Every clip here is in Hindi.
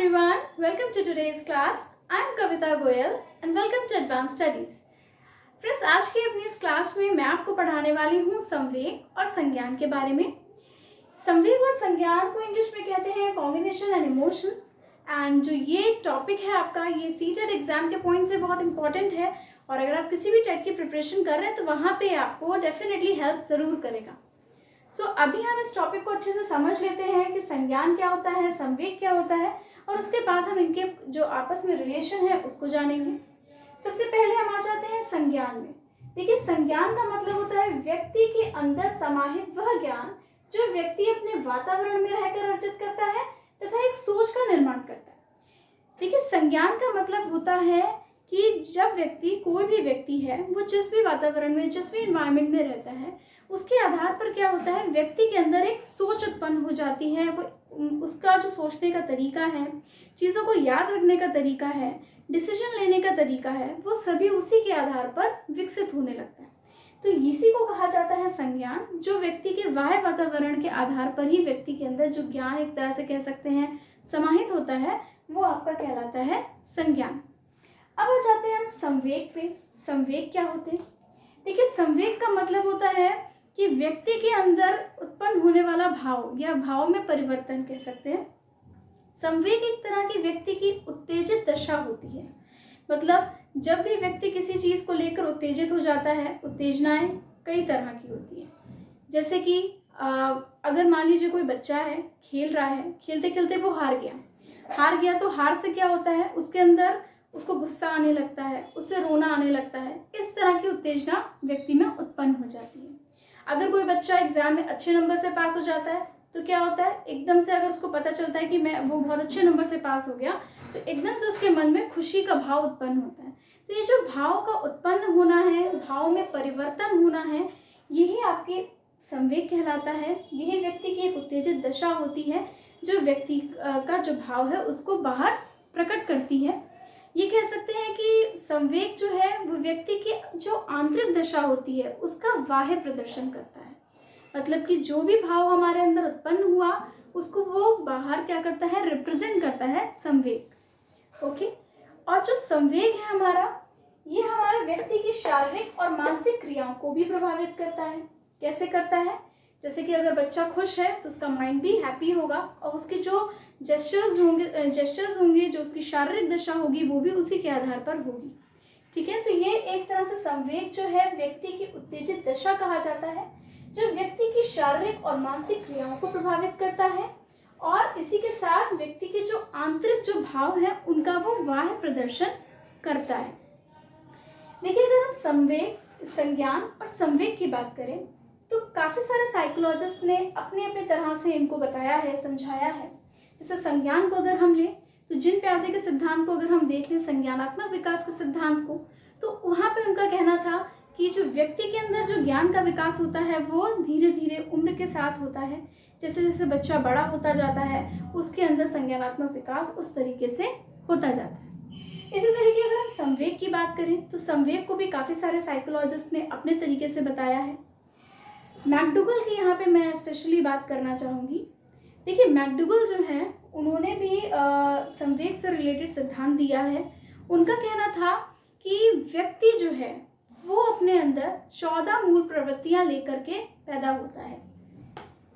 everyone, welcome to today's class. I am Kavita Goyal and welcome to Advanced Studies. Friends, आज की अपनी इस क्लास में मैं आपको पढ़ाने वाली हूँ संवेग और संज्ञान के बारे में। संवेग और संज्ञान को इंग्लिश में कहते हैं कॉम्बिनेशन एंड इमोशंस। एंड जो ये टॉपिक है आपका, ये सीटेट एग्जाम के पॉइंट से बहुत इंपॉर्टेंट है और अगर आप किसी भी टेट की प्रिपरेशन कर रहे हैं तो वहाँ पे आपको डेफिनेटली हेल्प ज़रूर करेगा। अभी हम इस टॉपिक को अच्छे से समझ लेते हैं कि संज्ञान क्या होता है, संवेग क्या होता है और उसके बाद हम इनके जो आपस में रिलेशन है उसको जानेंगे। सबसे पहले हम आ जाते हैं संज्ञान में। देखिए, संज्ञान का मतलब होता है व्यक्ति के अंदर समाहित वह ज्ञान जो व्यक्ति अपने वातावरण में रहकर अर्जित करता है तथा एक सोच का निर्माण करता है। देखिए, संज्ञान का मतलब होता है कि जब व्यक्ति, कोई भी व्यक्ति है, वो जिस भी वातावरण में, जिस भी इन्वायरमेंट में रहता है, उसके आधार पर क्या होता है, व्यक्ति के अंदर एक सोच उत्पन्न हो जाती है। वो उसका जो सोचने का तरीका है, चीज़ों को याद रखने का तरीका है, डिसीजन लेने का तरीका है, वो सभी उसी के आधार पर विकसित होने लगता है। तो इसी को कहा जाता है संज्ञान, जो व्यक्ति के बाह्य वातावरण के आधार पर ही व्यक्ति के अंदर जो ज्ञान, एक तरह से कह सकते हैं, समाहित होता है, वो आपका कहलाता है संज्ञान। अब आ जाते हैं हम संवेग पे। संवेग क्या होते हैं? देखिए, संवेग का मतलब होता है कि व्यक्ति के अंदर उत्पन्न होने वाला भाव या भाव में परिवर्तन कह सकते हैं। संवेग एक तरह की व्यक्ति की उत्तेजित दशा होती है। मतलब जब भी व्यक्ति किसी चीज़ को लेकर उत्तेजित हो जाता है, उत्तेजनाएं कई तरह की होती हैं। जैसे कि अगर मान लीजिए कोई बच्चा है, खेल रहा है, खेलते खेलते वो हार गया तो हार से क्या होता है, उसके अंदर उसको गुस्सा आने लगता है, उससे रोना आने लगता है। इस तरह की उत्तेजना व्यक्ति में उत्पन्न हो जाती है। अगर कोई बच्चा एग्जाम में अच्छे नंबर से पास हो जाता है तो क्या होता है, एकदम से अगर उसको पता चलता है कि वो बहुत अच्छे नंबर से पास हो गया, तो एकदम से उसके मन में खुशी का भाव उत्पन्न होता है। तो ये जो भाव का उत्पन्न होना है, भाव में परिवर्तन होना है, यही आपके संवेग कहलाता है। यही व्यक्ति की एक उत्तेजित दशा होती है जो व्यक्ति का जो भाव है उसको बाहर प्रकट करती है। ये कह सकते हैं कि संवेग जो है वो व्यक्ति की जो आंतरिक दशा होती है उसका बाह्य प्रदर्शन करता है। मतलब कि जो भी भाव हमारे अंदर उत्पन्न हुआ उसको वो बाहर क्या करता है, रिप्रेजेंट करता है संवेग। ओके। और जो संवेग है हमारा, ये हमारे व्यक्ति की शारीरिक और मानसिक क्रियाओं को भी प्रभावित करता है। कैसे करता है? जैसे कि अगर बच्चा खुश है तो उसका माइंड भी हैप्पी होगा और उसके जो जेस्चर्स होंगे, जो उसकी शारीरिक दशा होगी, वो भी उसी के आधार पर होगी। ठीक है, तो ये एक तरह से संवेग जो है व्यक्ति की उत्तेजित दशा कहा जाता है, जो व्यक्ति की शारीरिक और मानसिक क्रियाओं को प्रभावित करता है और इसी के साथ व्यक्ति के जो आंतरिक जो भाव है उनका वो बाह्य प्रदर्शन करता है। देखिए, अगर हम संवेग, संज्ञान और संवेग की बात करें तो काफ़ी सारे साइकोलॉजिस्ट ने अपने अपने तरह से इनको बताया है, समझाया है। जैसे संज्ञान को अगर हम लें तो जिन प्याजे के सिद्धांत को अगर हम देख लें, संज्ञानात्मक विकास के सिद्धांत को, तो वहाँ पे उनका कहना था कि जो व्यक्ति के अंदर जो ज्ञान का विकास होता है वो धीरे धीरे उम्र के साथ होता है। जैसे जैसे बच्चा बड़ा होता जाता है उसके अंदर संज्ञानात्मक विकास उस तरीके से होता जाता है। इसी तरीके अगर हम संवेग की बात करें तो संवेग को भी काफ़ी सारे साइकोलॉजिस्ट ने अपने तरीके से बताया है। मैकडूगल की यहाँ पे मैं स्पेशली बात करना चाहूँगी। देखिए, मैकडूगल जो है उन्होंने भी संवेग से रिलेटेड सिद्धांत दिया है। उनका कहना था कि व्यक्ति जो है वो अपने अंदर 14 मूल प्रवृत्तियाँ लेकर के पैदा होता है।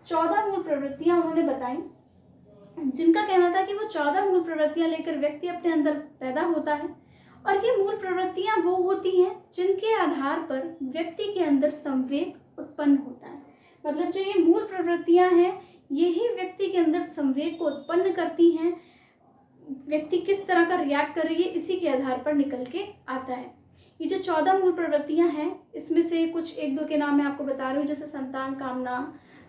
14 मूल प्रवृत्तियाँ उन्होंने बताई, जिनका कहना था कि वो 14 मूल प्रवृत्तियाँ लेकर व्यक्ति अपने अंदर पैदा होता है और ये मूल प्रवृत्तियाँ वो होती हैं जिनके आधार पर व्यक्ति के अंदर संवेग उत्पन्न होता है। मतलब जो ये मूल प्रवृत्तियाँ हैं यही व्यक्ति के अंदर संवेग को उत्पन्न करती हैं। व्यक्ति किस तरह का रिएक्ट कर रही है इसी के आधार पर निकल के आता है। ये जो 14 मूल प्रवृत्तियां हैं, इसमें से कुछ एक दो के नाम मैं आपको बता रही हूँ, जैसे संतान कामना,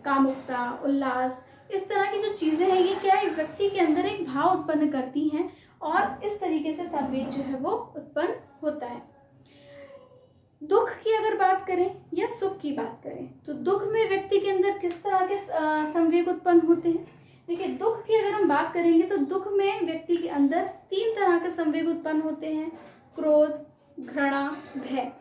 कामुकता, उल्लास, इस तरह की जो चीज़ें हैं ये क्या है, व्यक्ति के अंदर एक भाव उत्पन्न करती हैं और इस तरीके से संवेग जो है वो उत्पन्न होता है। दुख की अगर बात करें या सुख की बात करें तो दुख में व्यक्ति के अंदर किस तरह के संवेग उत्पन्न होते हैं? देखिए, दुख की अगर हम बात करेंगे तो दुख में व्यक्ति के अंदर 3 तरह के संवेग उत्पन्न होते हैं, क्रोध, घृणा, भय।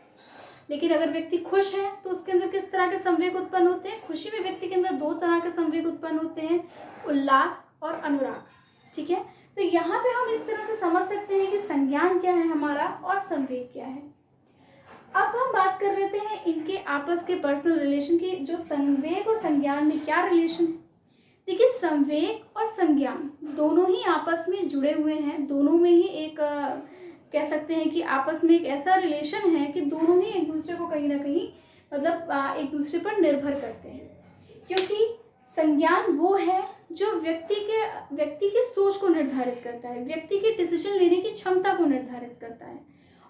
लेकिन अगर व्यक्ति खुश है तो उसके अंदर किस तरह के संवेग उत्पन्न होते हैं? खुशी में व्यक्ति के अंदर 2 तरह के संवेग उत्पन्न होते हैं, उल्लास और अनुराग। ठीक है, तो यहाँ पे हम इस तरह से समझ सकते हैं कि संज्ञान क्या है हमारा और संवेग क्या है। अब हम बात कर लेते हैं इनके आपस के पर्सनल रिलेशन की, जो संवेग और संज्ञान में क्या रिलेशन है। देखिए, संवेग और संज्ञान दोनों ही आपस में जुड़े हुए हैं, दोनों में ही एक कह सकते हैं कि आपस में एक ऐसा रिलेशन है कि दोनों ही एक दूसरे को कहीं ना कहीं मतलब एक दूसरे पर निर्भर करते हैं। क्योंकि संज्ञान वो है जो व्यक्ति की सोच को निर्धारित करता है, व्यक्ति के डिसीजन लेने की क्षमता को निर्धारित करता है।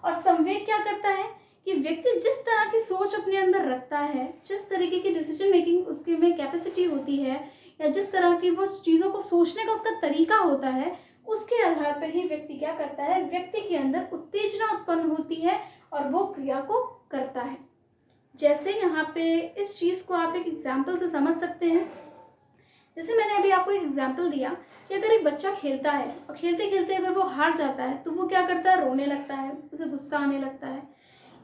और संवेग क्या करता है कि व्यक्ति जिस तरह की सोच अपने अंदर रखता है, जिस तरीके की डिसीजन मेकिंग उसके में कैपेसिटी होती है, या जिस तरह की वो चीज़ों को सोचने का उसका तरीका होता है, उसके आधार पर ही व्यक्ति क्या करता है, व्यक्ति के अंदर उत्तेजना उत्पन्न होती है और वो क्रिया को करता है। जैसे यहाँ पे इस चीज़ को आप एक एग्जाम्पल से समझ सकते हैं। जैसे मैंने अभी आपको एक एग्जाम्पल दिया कि अगर एक बच्चा खेलता है और खेलते खेलते अगर वो हार जाता है तो वो क्या करता है, रोने लगता है, उसे गुस्सा आने लगता है।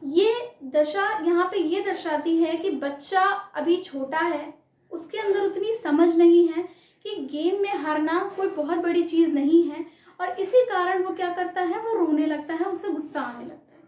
ये दशा यहाँ पे ये दर्शाती है कि बच्चा अभी छोटा है, उसके अंदर उतनी समझ नहीं है कि गेम में हारना कोई बहुत बड़ी चीज़ नहीं है, और इसी कारण वो क्या करता है, वो रोने लगता है, उसे गुस्सा आने लगता है।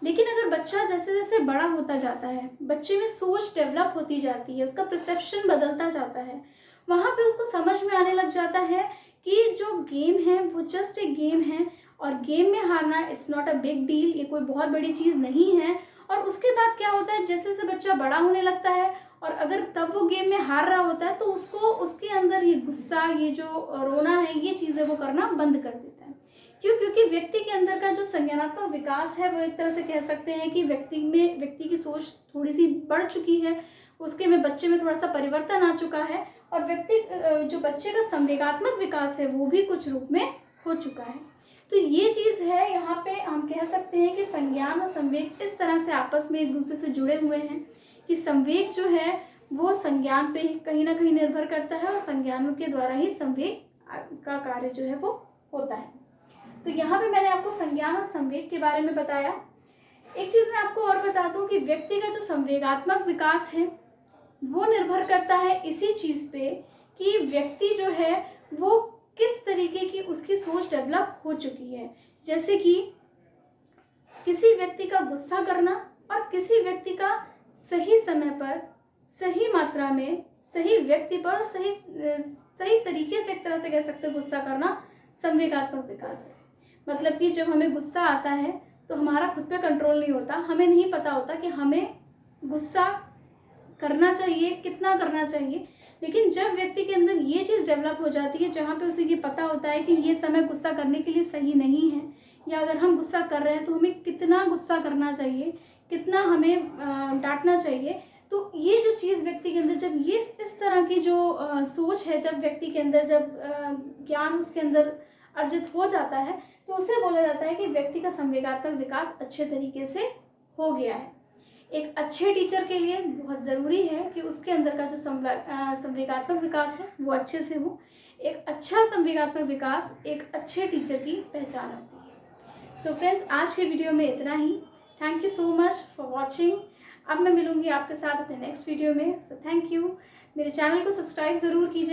लेकिन अगर बच्चा जैसे जैसे बड़ा होता जाता है, बच्चे में सोच डेवलप होती जाती है, उसका परसेप्शन बदलता जाता है, वहाँ पे उसको समझ में आने लग जाता है कि जो गेम है वो जस्ट एक गेम है, और गेम में हारना it's not a big deal, ये कोई बहुत बड़ी चीज़ नहीं है। और उसके बाद क्या होता है, जैसे जैसे बच्चा बड़ा होने लगता है और अगर तब वो गेम में हार रहा होता है तो उसको उसके अंदर ये गुस्सा, ये जो रोना है, ये चीज़ें वो करना बंद कर देता है। क्यों? क्योंकि व्यक्ति के अंदर का जो संज्ञानात्मक विकास है वो एक तरह से कह सकते हैं कि व्यक्ति की सोच थोड़ी सी बढ़ चुकी है, उसके में बच्चे में थोड़ा सा परिवर्तन आ चुका है, और जो बच्चे का संवेगात्मक विकास है वो भी कुछ रूप में हो चुका है। तो ये चीज़ है, यहाँ पे हम कह सकते हैं कि संज्ञान और संवेग इस तरह से आपस में एक दूसरे से जुड़े हुए हैं कि संवेग जो है वो संज्ञान पे कहीं ना कहीं निर्भर करता है, और संज्ञान के द्वारा ही संवेग का कार्य जो है वो होता है। तो यहाँ पे मैंने आपको संज्ञान और संवेग के बारे में बताया। एक चीज़ मैं आपको और बता दूं कि व्यक्ति का जो संवेगात्मक विकास है वो निर्भर करता है इसी चीज़ पे कि व्यक्ति जो है वो किस तरीके की उसकी सोच डेवलप हो चुकी है। जैसे कि किसी व्यक्ति का गुस्सा करना और किसी व्यक्ति का सही समय पर, सही मात्रा में, सही व्यक्ति पर सही तरीके से एक तरह से कह सकते हैं गुस्सा करना संवेगात्मक विकास है। मतलब कि जब हमें गुस्सा आता है तो हमारा खुद पे कंट्रोल नहीं होता, हमें नहीं पता होता कि हमें गुस्सा करना चाहिए, कितना करना चाहिए। लेकिन जब व्यक्ति के अंदर ये चीज़ डेवलप हो जाती है जहाँ पे उसे ये पता होता है कि ये समय गुस्सा करने के लिए सही नहीं है, या अगर हम गुस्सा कर रहे हैं तो हमें कितना गुस्सा करना चाहिए, कितना हमें डांटना चाहिए, तो ये जो चीज़ व्यक्ति के अंदर जब ये इस तरह की जो सोच है, जब व्यक्ति के अंदर जब ज्ञान उसके अंदर अर्जित हो जाता है तो उसे बोला जाता है कि व्यक्ति का संवेगात्मक विकास अच्छे तरीके से हो गया है। एक अच्छे टीचर के लिए बहुत ज़रूरी है कि उसके अंदर का जो संवेगात्मक विकास है वो अच्छे से हो। एक अच्छा संवेगात्मक विकास एक अच्छे टीचर की पहचान होती है। सो फ्रेंड्स, आज के वीडियो में इतना ही। Thank you so much for watching. अब मैं मिलूंगी आपके साथ अपने नेक्स्ट वीडियो में। So thank you. मेरे चैनल को सब्सक्राइब ज़रूर कीजिए।